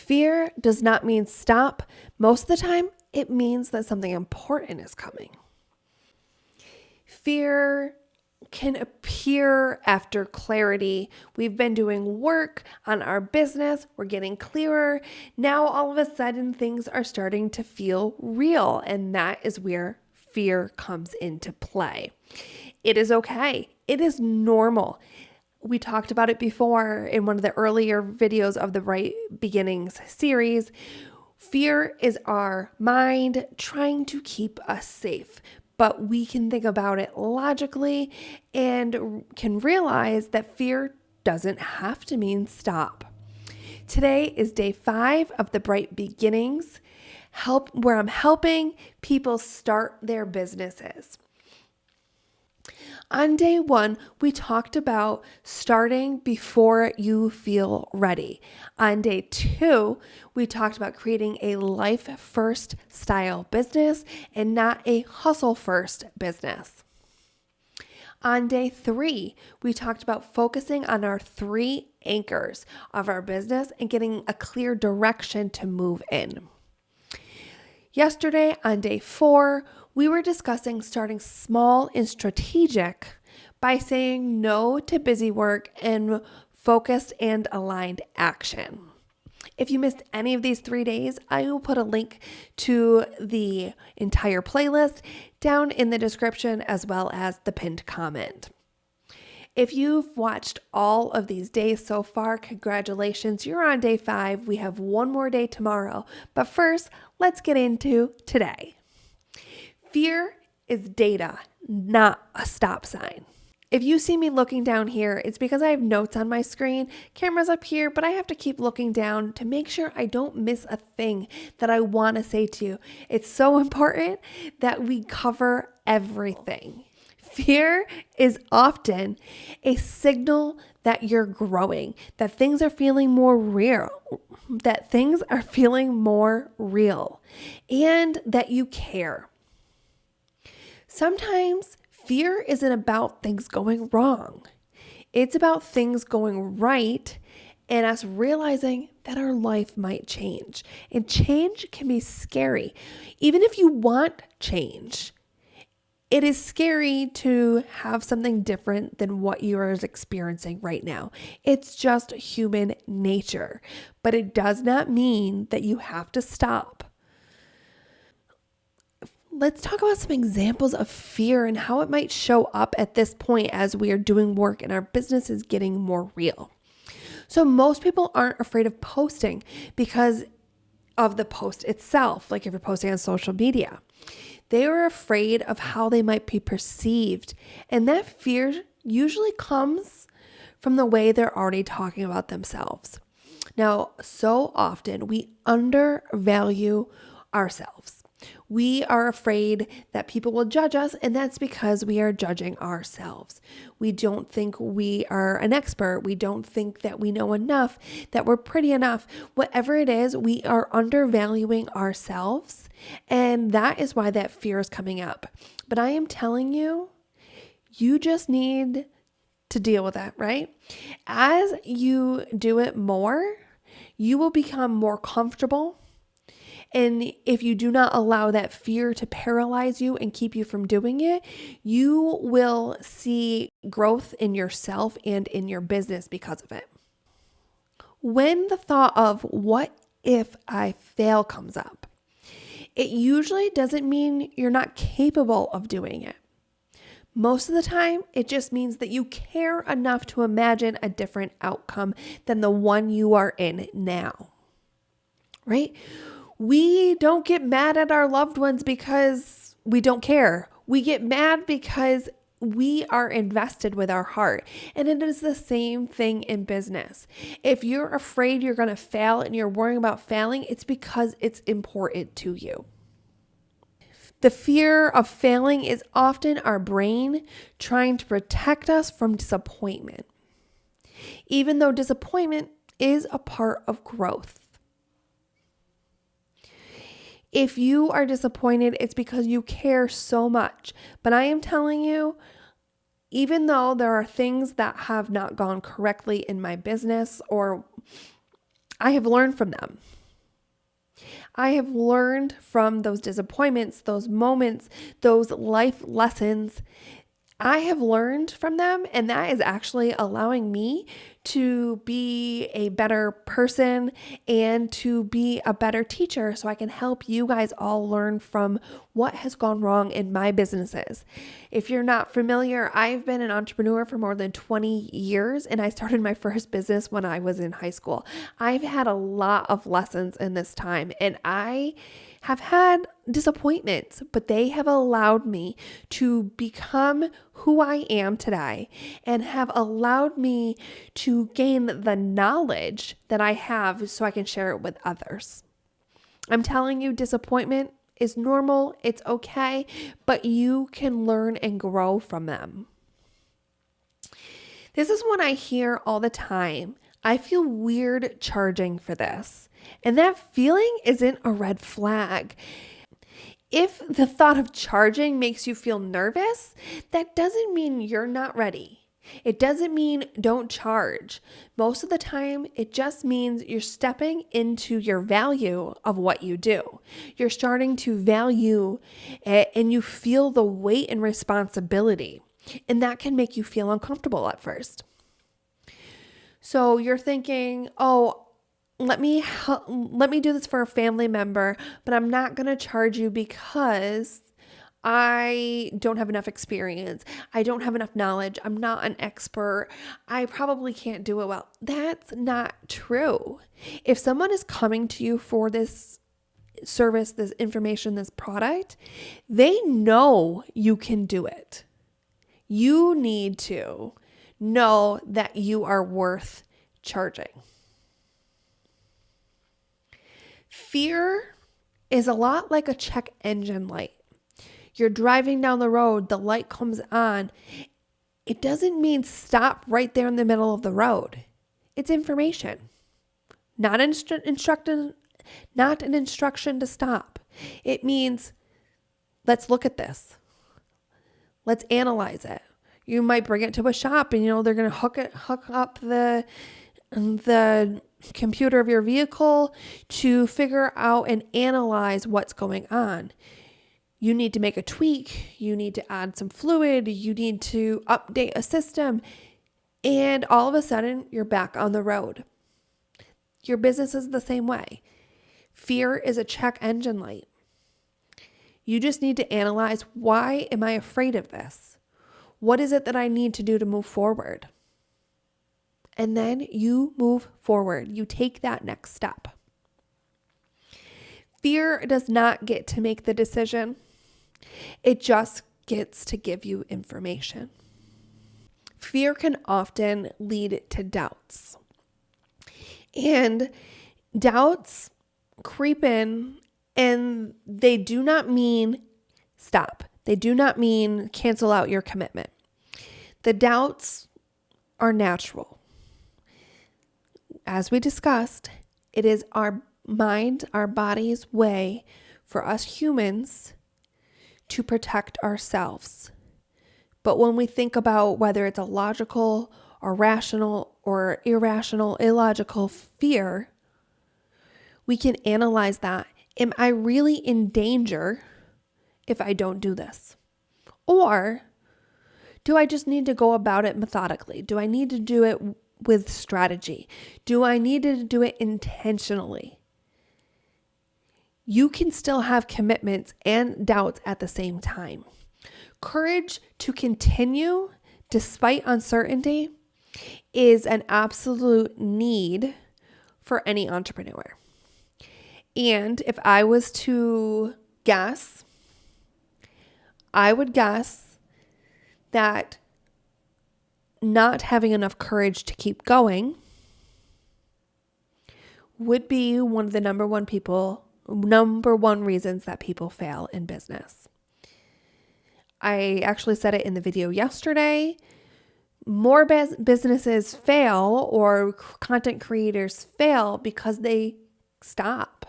Fear does not mean stop. Most of the time, it means that something important is coming. Fear can appear after clarity. We've been doing work on our business. We're getting clearer. Now, all of a sudden, things are starting to feel real. And that is where fear comes into play. It is okay. It is normal. We talked about it before in one of the earlier videos of the Right Beginnings series. Fear is our mind trying to keep us safe. But we can think about it logically and can realize that fear doesn't have to mean stop. Today is day 5 of the Bright Beginnings, where I'm helping people start their businesses. On day 1, we talked about starting before you feel ready. On day 2, we talked about creating a life-first style business and not a hustle-first business. On day 3, we talked about focusing on our 3 anchors of our business and getting a clear direction to move in. Yesterday, on day 4, we were discussing starting small and strategic by saying no to busy work and focused and aligned action. If you missed any of these 3 days, I will put a link to the entire playlist down in the description as well as the pinned comment. If you've watched all of these days so far, congratulations, you're on day 5. We have one more day tomorrow. But first, let's get into today. Fear is data, not a stop sign. If you see me looking down here, it's because I have notes on my screen, camera's up here, but I have to keep looking down to make sure I don't miss a thing that I want to say to you. It's so important that we cover everything. Fear is often a signal that you're growing, that things are feeling more real, and that you care. Sometimes fear isn't about things going wrong. It's about things going right and us realizing that our life might change. And change can be scary. Even if you want change, it is scary to have something different than what you are experiencing right now. It's just human nature, but it does not mean that you have to stop. Let's talk about some examples of fear and how it might show up at this point as we are doing work and our business is getting more real. So most people aren't afraid of posting because of the post itself, like if you're posting on social media. They are afraid of how they might be perceived. And that fear usually comes from the way they're already talking about themselves. Now, so often we undervalue ourselves. We are afraid that people will judge us, and that's because we are judging ourselves. We don't think we are an expert. We don't think that we know enough, that we're pretty enough. Whatever it is, we are undervaluing ourselves, and that is why that fear is coming up. But I am telling you, you just need to deal with that, right? As you do it more, you will become more comfortable. And if you do not allow that fear to paralyze you and keep you from doing it, you will see growth in yourself and in your business because of it. When the thought of what if I fail comes up, it usually doesn't mean you're not capable of doing it. Most of the time, it just means that you care enough to imagine a different outcome than the one you are in now, right? We don't get mad at our loved ones because we don't care. We get mad because we are invested with our heart. And it is the same thing in business. If you're afraid you're going to fail and you're worrying about failing, it's because it's important to you. The fear of failing is often our brain trying to protect us from disappointment, even though disappointment is a part of growth. If you are disappointed, it's because you care so much. But I am telling you, even though there are things that have not gone correctly in my business or I have learned from them, I have learned from those disappointments, those moments, those life lessons. I have learned from them, and that is actually allowing me to be a better person and to be a better teacher so I can help you guys all learn from what has gone wrong in my businesses. If you're not familiar, I've been an entrepreneur for more than 20 years, and I started my first business when I was in high school. I've had a lot of lessons in this time, and I have had disappointments, but they have allowed me to become who I am today and have allowed me to gain the knowledge that I have so I can share it with others. I'm telling you, disappointment is normal, it's okay, but you can learn and grow from them. This is what I hear all the time. I feel weird charging for this. And that feeling isn't a red flag. If the thought of charging makes you feel nervous, that doesn't mean you're not ready. It doesn't mean don't charge. Most of the time, it just means you're stepping into your value of what you do. You're starting to value it, and you feel the weight and responsibility. And that can make you feel uncomfortable at first. So you're thinking, oh, let me do this for a family member, but I'm not going to charge you because I don't have enough experience. I don't have enough knowledge. I'm not an expert. I probably can't do it well. That's not true. If someone is coming to you for this service, this information, this product, they know you can do it. You need to know that you are worth charging. Fear is a lot like a check engine light. You're driving down the road, the light comes on. It doesn't mean stop right there in the middle of the road. It's information, not an instruction to stop. It means let's look at this. Let's analyze it. You might bring it to a shop and they're going to hook up the computer of your vehicle to figure out and analyze what's going on. You need to make a tweak. You need to add some fluid. You need to update a system. And all of a sudden, you're back on the road. Your business is the same way. Fear is a check engine light. You just need to analyze, why am I afraid of this? What is it that I need to do to move forward? And then you move forward. You take that next step. Fear does not get to make the decision. It just gets to give you information. Fear can often lead to doubts. And doubts creep in, and they do not mean stop. They do not mean cancel out your commitment. The doubts are natural. As we discussed, it is our mind, our body's way for us humans to protect ourselves. But when we think about whether it's a logical or rational or irrational, illogical fear, we can analyze that. Am I really in danger if I don't do this? Or do I just need to go about it methodically? Do I need to do it with strategy? Do I need to do it intentionally? You can still have commitments and doubts at the same time. Courage to continue despite uncertainty is an absolute need for any entrepreneur. And if I was to guess, I would guess that not having enough courage to keep going would be one of the number one reasons that people fail in business. I actually said it in the video yesterday. More businesses fail, or content creators fail, because they stop.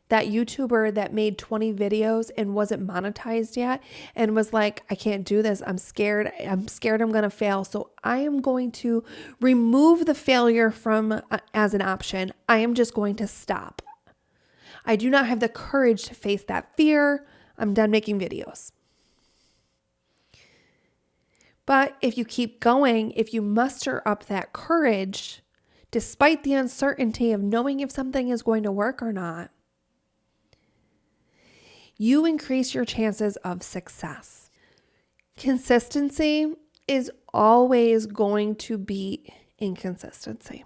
That YouTuber that made 20 videos and wasn't monetized yet and was like, I can't do this. I'm scared I'm going to fail. So I am going to remove the failure as an option. I am just going to stop. I do not have the courage to face that fear. I'm done making videos. But if you keep going, if you muster up that courage, despite the uncertainty of knowing if something is going to work or not, you increase your chances of success. Consistency is always going to beat inconsistency.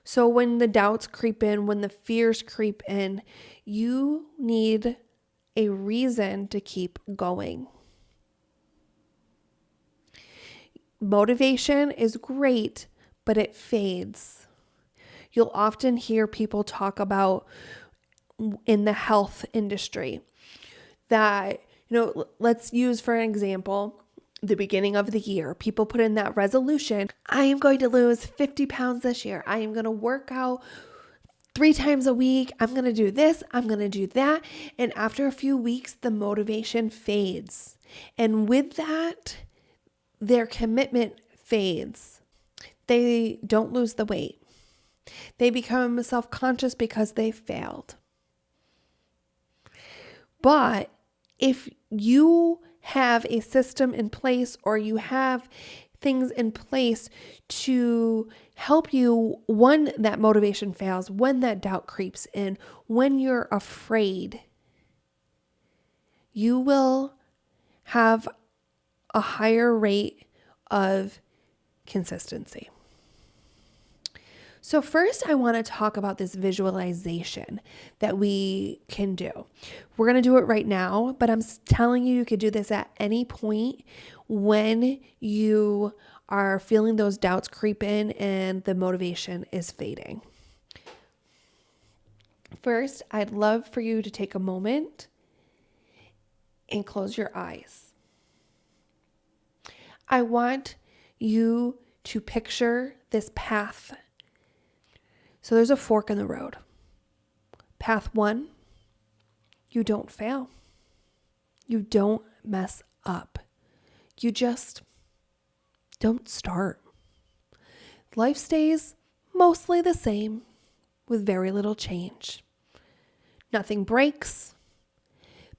So when the doubts creep in, when the fears creep in, you need a reason to keep going. Motivation is great, but it fades. You'll often hear people talk about in the health industry that, let's use for an example, the beginning of the year, people put in that resolution. I am going to lose 50 pounds this year. I am going to work out 3 times a week. I'm going to do this. I'm going to do that. And after a few weeks, the motivation fades. And with that, their commitment fades. They don't lose the weight. They become self-conscious because they failed. But if you have a system in place, or you have things in place to help you when that motivation fails, when that doubt creeps in, when you're afraid, you will have a higher rate of consistency. So first, I want to talk about this visualization that we can do. We're going to do it right now, but I'm telling you, you could do this at any point when you are feeling those doubts creep in and the motivation is fading. First, I'd love for you to take a moment and close your eyes. I want you to picture this path. So there's a fork in the road. Path 1, you don't fail. You don't mess up. You just don't start. Life stays mostly the same with very little change. Nothing breaks,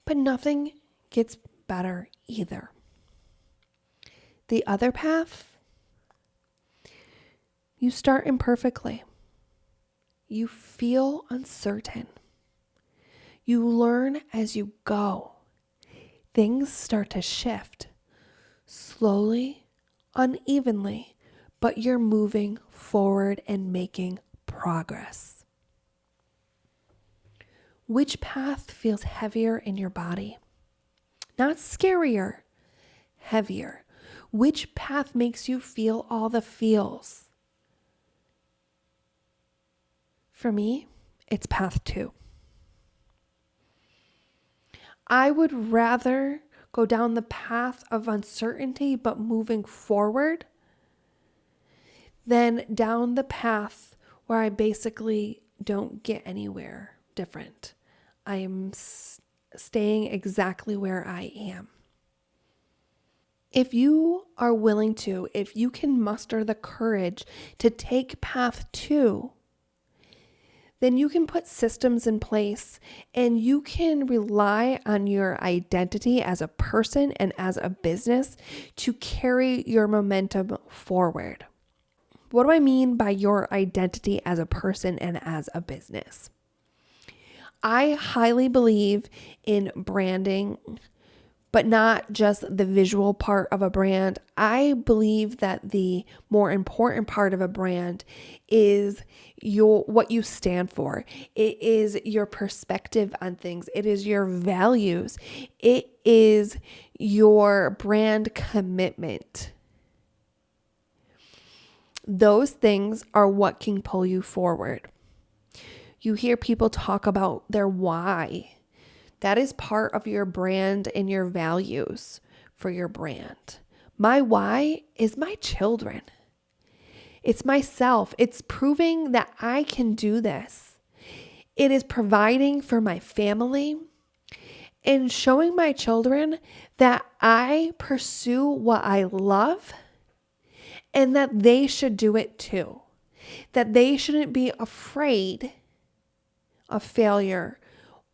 but nothing gets better either. The other path, you start imperfectly. You feel uncertain. You learn as you go. Things start to shift slowly, unevenly, but you're moving forward and making progress. Which path feels heavier in your body? Not scarier, heavier. Which path makes you feel all the feels? For me, it's path 2. I would rather go down the path of uncertainty but moving forward than down the path where I basically don't get anywhere different. I am staying exactly where I am. If you are willing to, if you can muster the courage to take path 2, then you can put systems in place and you can rely on your identity as a person and as a business to carry your momentum forward. What do I mean by your identity as a person and as a business? I highly believe in branding, but not just the visual part of a brand. I believe that the more important part of a brand is what you stand for. It is your perspective on things. It is your values. It is your brand commitment. Those things are what can pull you forward. You hear people talk about their why. That is part of your brand and your values for your brand. My why is my children. It's myself. It's proving that I can do this. It is providing for my family and showing my children that I pursue what I love and that they should do it too. That they shouldn't be afraid of failure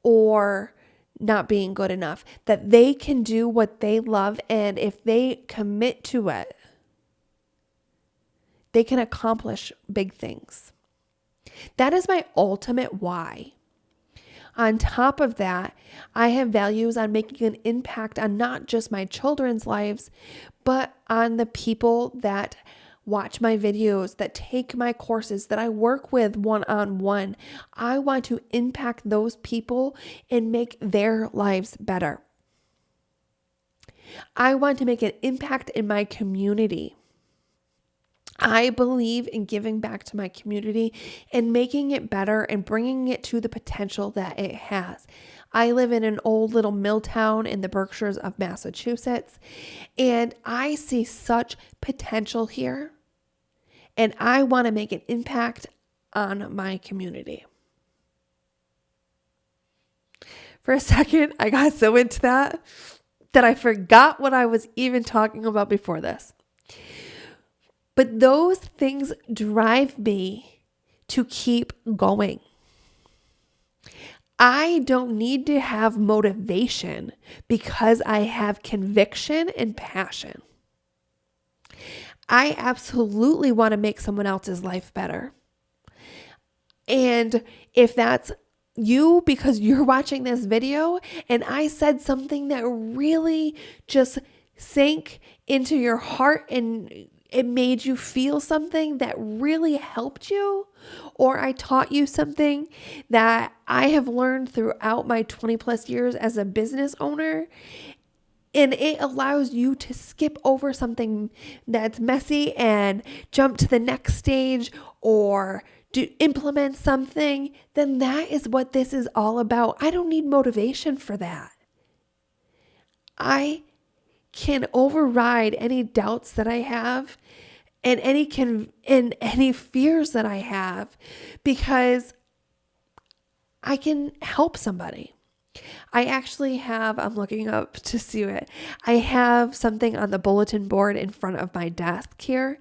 or not being good enough, that they can do what they love, and if they commit to it, they can accomplish big things. That is my ultimate why. On top of that, I have values on making an impact on not just my children's lives, but on the people that watch my videos, that take my courses, that I work with one-on-one. I want to impact those people and make their lives better. I want to make an impact in my community. I believe in giving back to my community and making it better and bringing it to the potential that it has. I live in an old little mill town in the Berkshires of Massachusetts, and I see such potential here, and I want to make an impact on my community. For a second, I got so into that I forgot what I was even talking about before this. But those things drive me to keep going. I don't need to have motivation because I have conviction and passion. I absolutely want to make someone else's life better. And if that's you because you're watching this video and I said something that really just sank into your heart and it made you feel something that really helped you, or I taught you something that I have learned throughout my 20 plus years as a business owner, and it allows you to skip over something that's messy and jump to the next stage or implement something, then that is what this is all about. I don't need motivation for that. I can override any doubts that I have and any fears that I have because I can help somebody. I actually have, I'm looking up to see it. I have something on the bulletin board in front of my desk here.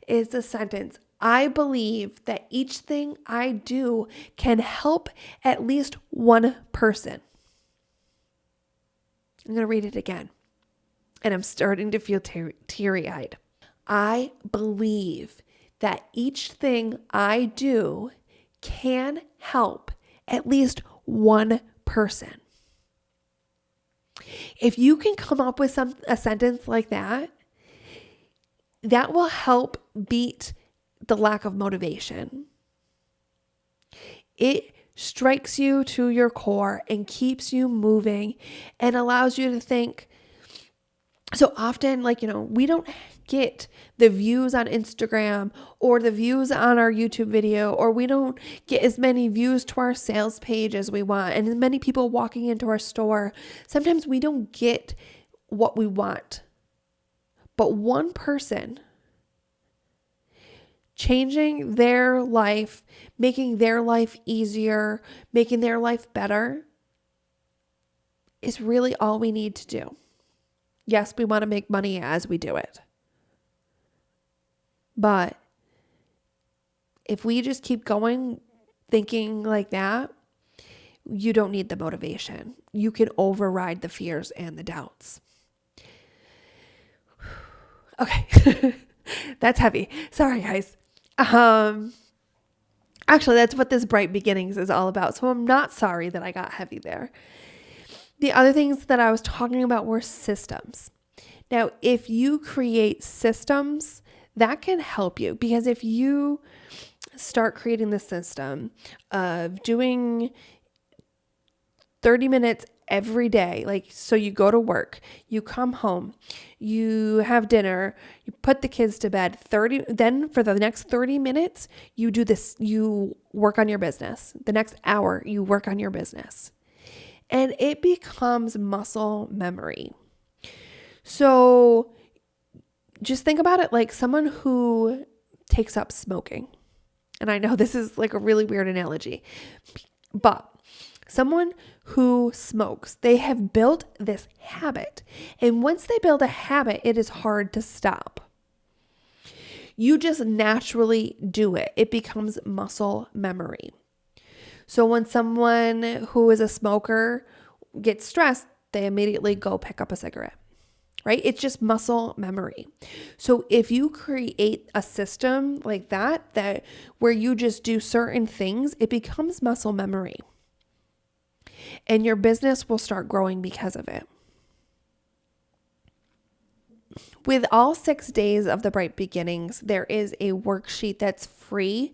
It's a sentence. I believe that each thing I do can help at least one person. I'm going to read it again. And I'm starting to feel teary-eyed. I believe that each thing I do can help at least one person. If you can come up with a sentence like that, that will help beat the lack of motivation. It strikes you to your core and keeps you moving and allows you to think. So often, we don't get the views on Instagram or the views on our YouTube video, or we don't get as many views to our sales page as we want, and as many people walking into our store. Sometimes we don't get what we want. But one person changing their life, making their life easier, making their life better is really all we need to do. Yes, we want to make money as we do it. But if we just keep going thinking like that, you don't need the motivation. You can override the fears and the doubts. Okay. That's heavy. Sorry, guys. Actually, that's what this Bright Beginnings is all about. So I'm not sorry that I got heavy there. The other things that I was talking about were systems. Now, if you create systems, that can help you, because if you start creating the system of doing 30 minutes every day, so you go to work, you come home, you have dinner, you put the kids to bed, then for the next 30 minutes, you do this, you work on your business. The next hour, you work on your business. And it becomes muscle memory. So just think about it like someone who takes up smoking. And I know this is a really weird analogy, but someone who smokes, they have built this habit. And once they build a habit, it is hard to stop. You just naturally do it. It becomes muscle memory. So when someone who is a smoker gets stressed, they immediately go pick up a cigarette, right? It's just muscle memory. So if you create a system like that where you just do certain things, it becomes muscle memory. And your business will start growing because of it. With all 6 days of the Bright Beginnings, there is a worksheet that's free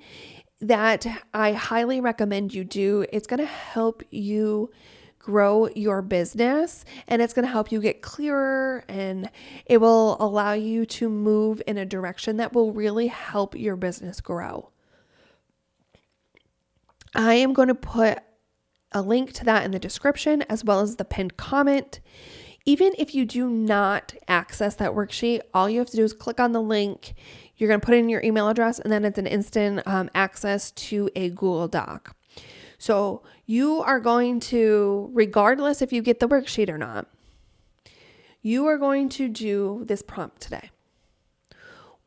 that I highly recommend you do. It's going to help you grow your business, and it's going to help you get clearer, and it will allow you to move in a direction that will really help your business grow. I am going to put a link to that in the description as well as the pinned comment. Even if you do not access that worksheet, all you have to do is click on the link. You're going to put in your email address, and then it's an instant access to a Google Doc. So you are going to, regardless if you get the worksheet or not, you are going to do this prompt today.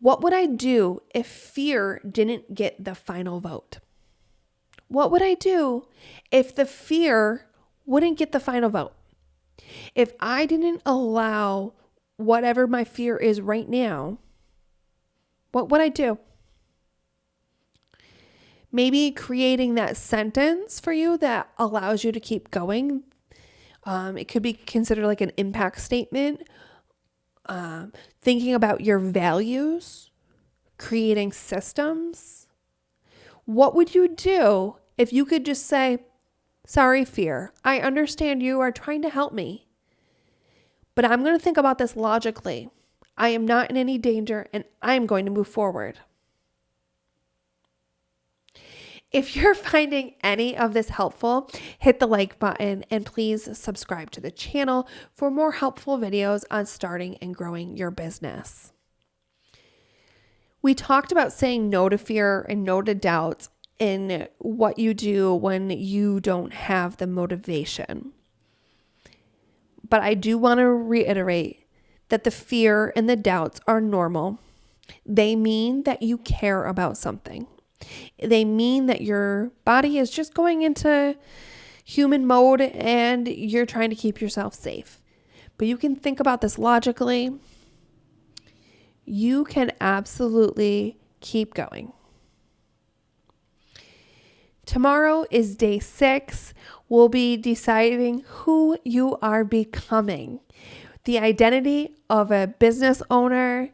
What would I do if fear didn't get the final vote? What would I do if the fear wouldn't get the final vote? If I didn't allow whatever my fear is right now, what would I do? Maybe creating that sentence for you that allows you to keep going. It could be considered like an impact statement. Thinking about your values, creating systems. What would you do if you could just say, sorry, fear, I understand you are trying to help me, but I'm going to think about this logically. I am not in any danger, and I'm going to move forward. If you're finding any of this helpful, hit the like button and please subscribe to the channel for more helpful videos on starting and growing your business. We talked about saying no to fear and no to doubts in what you do when you don't have the motivation. But I do want to reiterate that the fear and the doubts are normal. They mean that you care about something. They mean that your body is just going into human mode and you're trying to keep yourself safe. But you can think about this logically. You can absolutely keep going. Tomorrow is day 6. We'll be deciding who you are becoming, the identity of a business owner,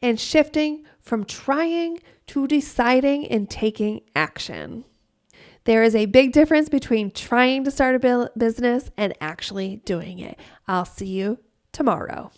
and shifting from trying to deciding and taking action. There is a big difference between trying to start a business and actually doing it. I'll see you tomorrow.